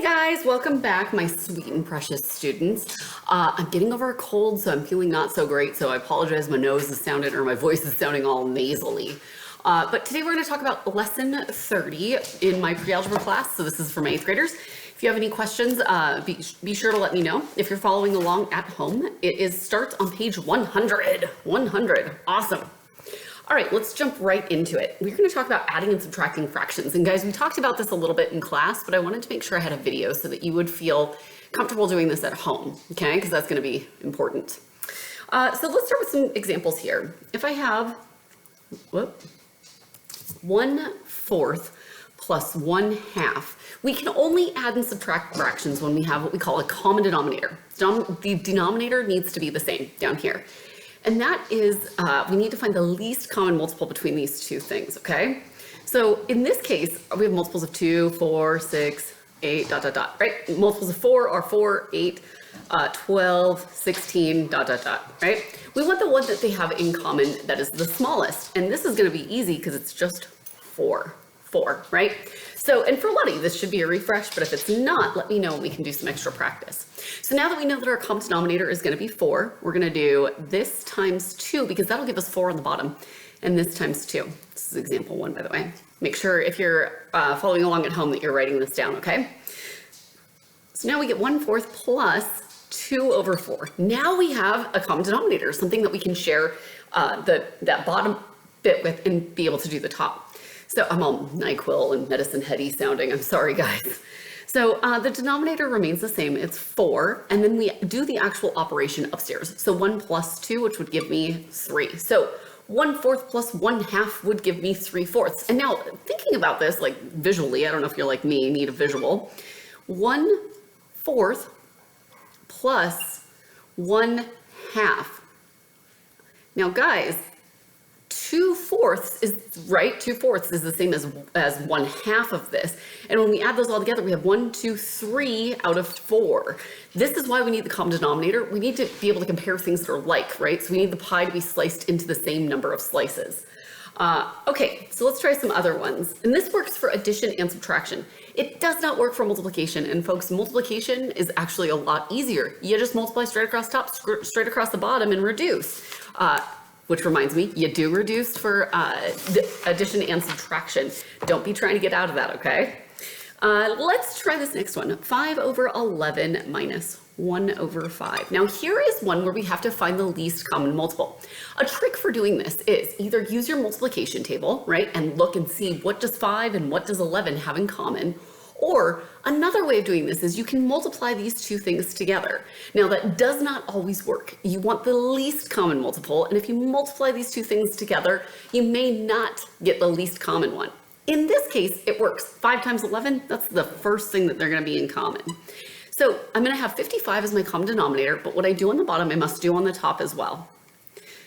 guys, welcome back, my sweet and precious students. I'm getting over a cold, so I'm feeling not so great, so I apologize. My nose is sounding, or my voice is sounding all nasally. But today we're going to talk about lesson 30 in my pre-algebra class, so this is for my 8th graders. If you have any questions, be sure to let me know. If you're following along at home, it starts on page 100. 100, awesome. All right, let's jump right into it. We're going to talk about adding and subtracting fractions. And guys, we talked about this a little bit in class, but I wanted to make sure I had a video so that you would feel comfortable doing this at home, okay? Because that's going to be important. So let's start with some examples here. If I have 1/4 plus 1/2, we can only add and subtract fractions when we have what we call a common denominator. The denominator needs to be the same down here. And that is, we need to find the least common multiple between these two things, okay? So in this case, we have multiples of 2, 4, 6, 8, ... right? Multiples of 4 are 4, 8, 12, 16, ... right? We want the one that they have in common that is the smallest. And this is gonna be easy because it's just 4, right? So, and for a lot of you, this should be a refresh, but if it's not, let me know and we can do some extra practice. So now that we know that our common denominator is gonna be 4, we're gonna do this times 2 because that'll give us 4 on the bottom, and this times 2. This is example 1, by the way. Make sure if you're following along at home that you're writing this down, okay? So now we get 1/4 plus 2/4. Now we have a common denominator, something that we can share that bottom bit with and be able to do the top. So I'm all NyQuil and medicine heady sounding. I'm sorry, guys. So the denominator remains the same. It's 4. And then we do the actual operation upstairs. So 1 plus 2, which would give me 3. So 1/4 plus 1/2 would give me 3/4. And now thinking about this, like visually, I don't know if you're like me, need a visual. 1/4 plus 1/2. Now, guys, 2/4 is right. 2/4 is the same as 1/2 of this. And when we add those all together, we have 1, 2, 3 out of 4. This is why we need the common denominator. We need to be able to compare things that are like, right? So we need the pie to be sliced into the same number of slices. Okay, so let's try some other ones. And this works for addition and subtraction. It does not work for multiplication. And folks, multiplication is actually a lot easier. You just multiply straight across top, straight across the bottom, and reduce. Which reminds me, you do reduce for addition and subtraction. Don't be trying to get out of that, okay? Let's try this next one. 5/11 minus 1/5. Now here is one where we have to find the least common multiple. A trick for doing this is either use your multiplication table, right? And look and see what does 5 and what does 11 have in common. Or another way of doing this is you can multiply these two things together. Now that does not always work. You want the least common multiple, and if you multiply these two things together, you may not get the least common one. In this case, it works. 5 times 11, that's the first thing that they're gonna be in common. So I'm gonna have 55 as my common denominator, but what I do on the bottom, I must do on the top as well.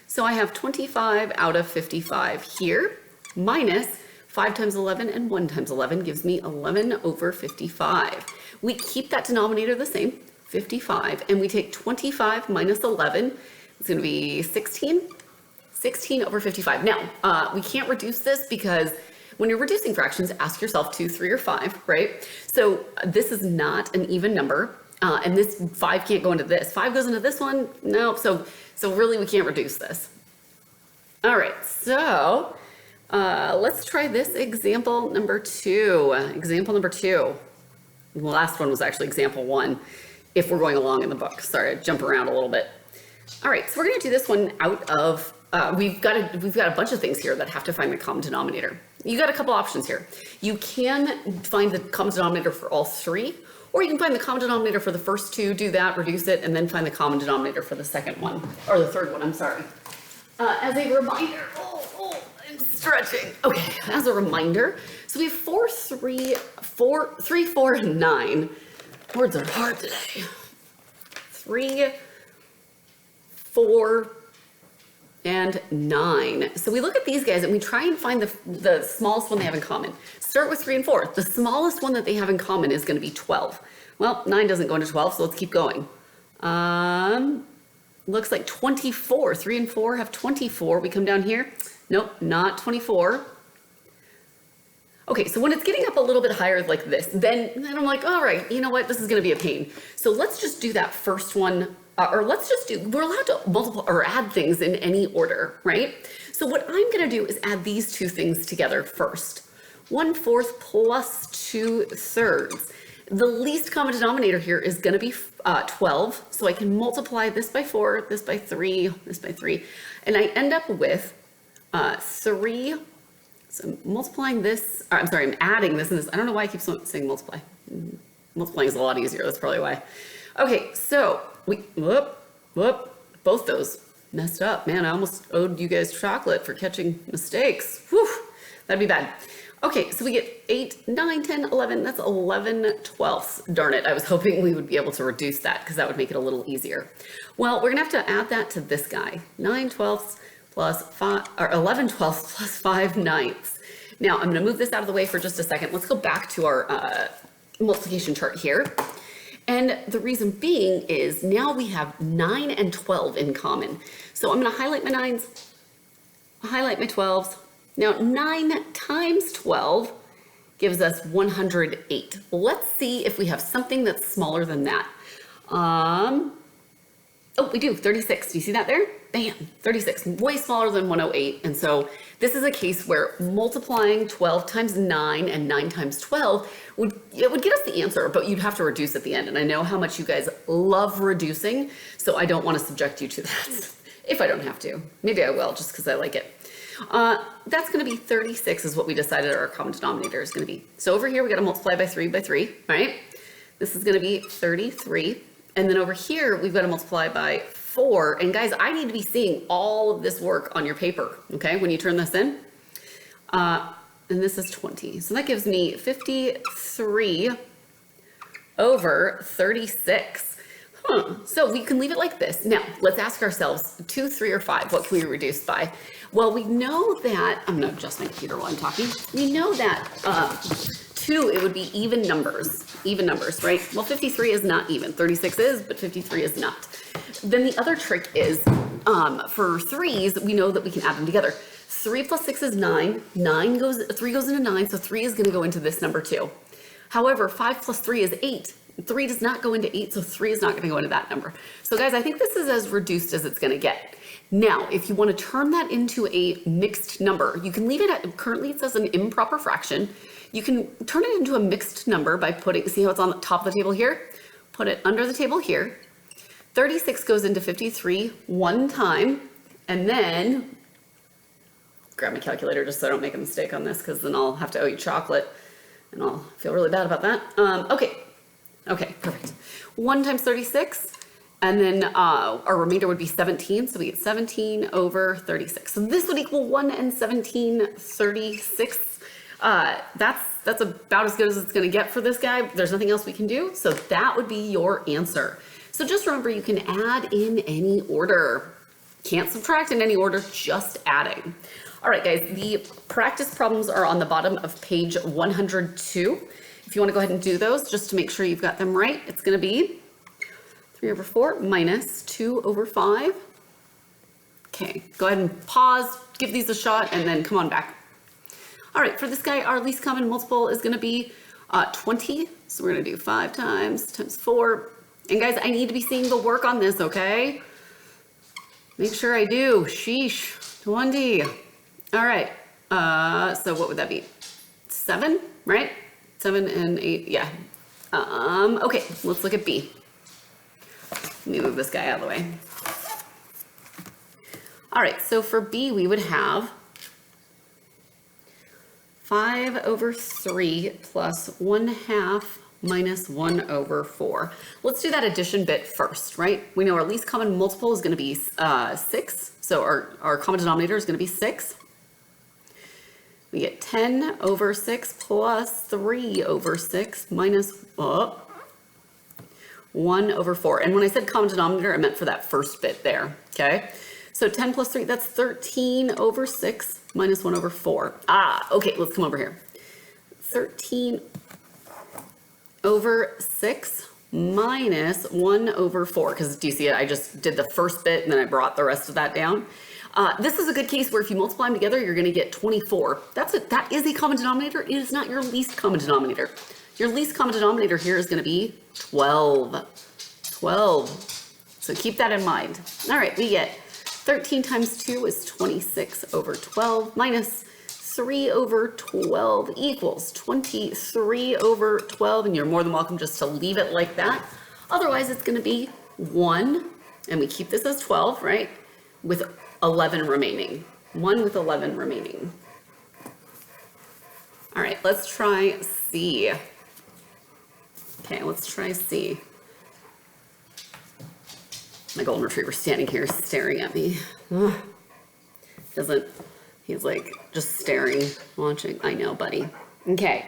So I have 25 out of 55 here, minus 5 times 11 and 1 times 11 gives me 11/55. We keep that denominator the same, 55, and we take 25 minus 11. It's going to be 16. 16/55. Now, we can't reduce this because when you're reducing fractions, ask yourself 2, 3, or 5, right? So this is not an even number, and this 5 can't go into this. 5 goes into this one? No, so really we can't reduce this. All right, so let's try this example number 2. Example number 2. The last one was actually example 1, if we're going along in the book. Sorry, I jump around a little bit. All right, so we're gonna do this one out of, we've got a bunch of things here that have to find the common denominator. You got a couple options here. You can find the common denominator for all 3, or you can find the common denominator for the first 2, do that, reduce it, and then find the common denominator for the second one, or the third one, I'm sorry. As a reminder, I'm stretching. Okay, as a reminder, so we have 4, 3, 4, and 9. Words are hard today. 3, 4, and 9. So we look at these guys and we try and find the smallest one they have in common. Start with 3 and 4. The smallest one that they have in common is going to be 12. Well, 9 doesn't go into 12, so let's keep going. Looks like 24. 3 and 4 have 24. We come down here. Nope, not 24. Okay, so when it's getting up a little bit higher like this, then I'm like, all right, you know what, this is gonna be a pain. So let's just do that first one, or let's just do, we're allowed to multiply or add things in any order, right? So what I'm gonna do is add these two things together first. 1/4 plus 2/3. The least common denominator here is gonna be 12, so I can multiply this by 4, this by 3, this by 3, and I end up with 3. So I'm multiplying this, or I'm sorry, I'm adding this and this. I don't know why I keep saying multiply. Multiplying is a lot easier, that's probably why. Okay, so both those messed up. Man, I almost owed you guys chocolate for catching mistakes. Whew, that'd be bad. Okay, so we get 8, 9, 10, 11, that's 11/12. Darn it, I was hoping we would be able to reduce that because that would make it a little easier. Well, we're gonna have to add that to this guy. 9/12 plus 5, or 11/12 plus 5/9. Now, I'm gonna move this out of the way for just a second. Let's go back to our multiplication chart here. And the reason being is now we have 9 and 12 in common. So I'm gonna highlight my 9s, highlight my 12s. Now 9 times 12 gives us 108. Let's see if we have something that's smaller than that. Oh, we do, 36. Do you see that there? Bam, 36, way smaller than 108. And so this is a case where multiplying 12 times 9 and 9 times 12 would get us the answer, but you'd have to reduce at the end. And I know how much you guys love reducing, so I don't want to subject you to that. If I don't have to. Maybe I will, just because I like it. That's going to be 36 is what we decided our common denominator is going to be. So over here, we got to multiply by 3 by 3, right? This is going to be 33. And then over here, we've got to multiply by 4. And guys, I need to be seeing all of this work on your paper, okay, when you turn this in. And this is 20. So that gives me 53 over 36. So we can leave it like this. Now, let's ask ourselves, 2, 3, or 5, what can we reduce by? Well, we know that, I'm going to adjust my computer while I'm talking. We know that 2, it would be even numbers, right? Well, 53 is not even. 36 is, but 53 is not. Then the other trick is, for 3s, we know that we can add them together. 3 plus 6 is 9. 3 goes into 9, so 3 is going to go into this number too. However, 5 plus 3 is 8. 3 does not go into 8, so 3 is not going to go into that number. So guys, I think this is as reduced as it's going to get. Now, if you want to turn that into a mixed number, you can leave it at, currently it says an improper fraction. You can turn it into a mixed number by putting, see how it's on the top of the table here? Put it under the table here. 36 goes into 53 one time, and then, grab my calculator just so I don't make a mistake on this, because then I'll have to owe you chocolate, and I'll feel really bad about that. Okay, perfect. 1 times 36, and then our remainder would be 17, so we get 17 over 36. So this would equal 1 and 17/36. That's about as good as it's gonna get for this guy. There's nothing else we can do, so that would be your answer. So just remember, you can add in any order. Can't subtract in any order, just adding. All right, guys, the practice problems are on the bottom of page 102. If you want to go ahead and do those, just to make sure you've got them right, it's going to be 3 over 4 minus 2 over 5. Okay, go ahead and pause, give these a shot, and then come on back. All right, for this guy, our least common multiple is going to be 20. So we're going to do 5 times 4. And guys, I need to be seeing the work on this, okay? Make sure I do. Sheesh, 20. All right, so what would that be? 7, right? 7 and 8, yeah. Okay, let's look at B. Let me move this guy out of the way. All right, so for B, we would have 5 over 3 plus 1/2 minus 1 over 4. Let's do that addition bit first, right? We know our least common multiple is going to be 6, so our common denominator is going to be 6. We get 10 over 6 plus 3 over 6 minus 1 over 4. And when I said common denominator, I meant for that first bit there, okay? So 10 plus 3, that's 13 over 6 minus 1 over 4. Okay, let's come over here. 13 over 6 minus 1 over 4, because do you see it? I just did the first bit and then I brought the rest of that down. This is a good case where if you multiply them together, you're going to get 24. That is a common denominator. It is not your least common denominator. Your least common denominator here is going to be 12. 12. So keep that in mind. All right, we get 13 times 2 is 26 over 12 minus 3 over 12 equals 23 over 12. And you're more than welcome just to leave it like that. Otherwise, it's going to be 1. And we keep this as 12, right? With 11 remaining. 1 with 11 remaining. All right, let's try C. Okay, let's try C. My golden retriever standing here staring at me. He's like just staring, watching. I know, buddy. Okay.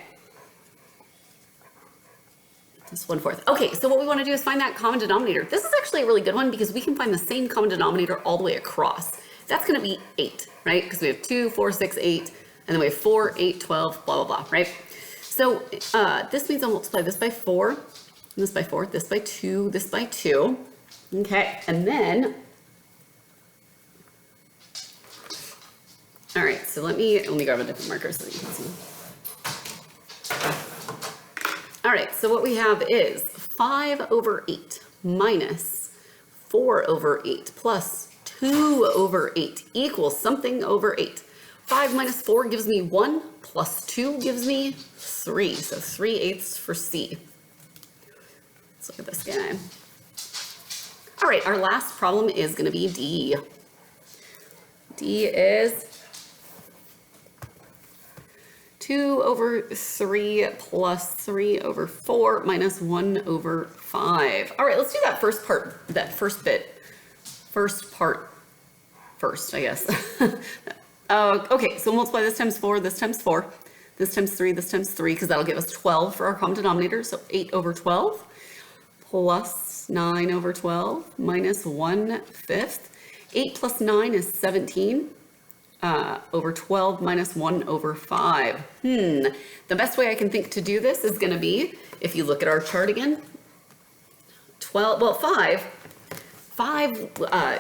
Just 1/4. Okay, so what we want to do is find that common denominator. This is actually a really good one because we can find the same common denominator all the way across. That's going to be 8, right? Because we have 2, 4, 6, 8, and then we have 4, 8, 12, blah, blah, blah, right? So this means I'll multiply this by 4, this by 4, this by 2, this by 2. Okay, and then, all right, so let me grab a different marker so that you can see. All right, so what we have is 5 over 8 minus 4 over 8 plus 2 over 8 equals something over 8. 5 minus 4 gives me 1, plus 2 gives me 3. So 3/8 for C. Let's look at this guy. All right, our last problem is going to be D. D is 2 over 3 plus 3 over 4 minus 1 over 5. All right, let's do that first part, that first bit. First part first, I guess. Okay, so we'll multiply this times 4, this times 4, this times 3, this times 3, because that'll give us 12 for our common denominator. So 8 over 12 plus 9 over 12 minus 1/5. 8 plus 9 is 17. Over 12 minus 1 over 5. The best way I can think to do this is going to be, if you look at our chart again, 5,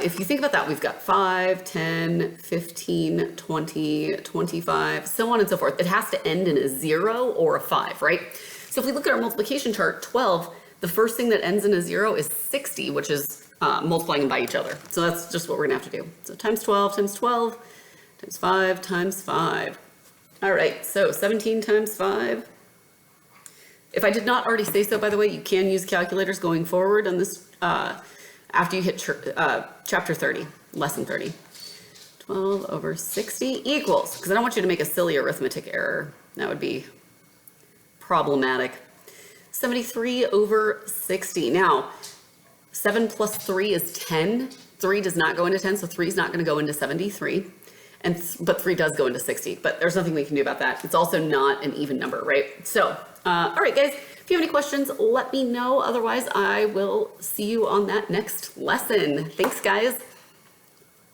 if you think about that, we've got 5, 10, 15, 20, 25, so on and so forth. It has to end in a 0 or a 5, right? So if we look at our multiplication chart, 12, the first thing that ends in a 0 is 60, which is multiplying them by each other. So that's just what we're going to have to do. So times 12 times 12 times 5 times 5. All right, so 17 times 5. If I did not already say so, by the way, you can use calculators going forward on this after you hit chapter 30, lesson 30. 12 over 60 equals, because I don't want you to make a silly arithmetic error. That would be problematic. 73 over 60. Now, 7 plus 3 is 10. 3 does not go into 10, so 3 is not going to go into 73. But 3 does go into 60, but there's nothing we can do about that. It's also not an even number, right? So, all right, guys, if you have any questions, let me know. Otherwise, I will see you on that next lesson. Thanks, guys.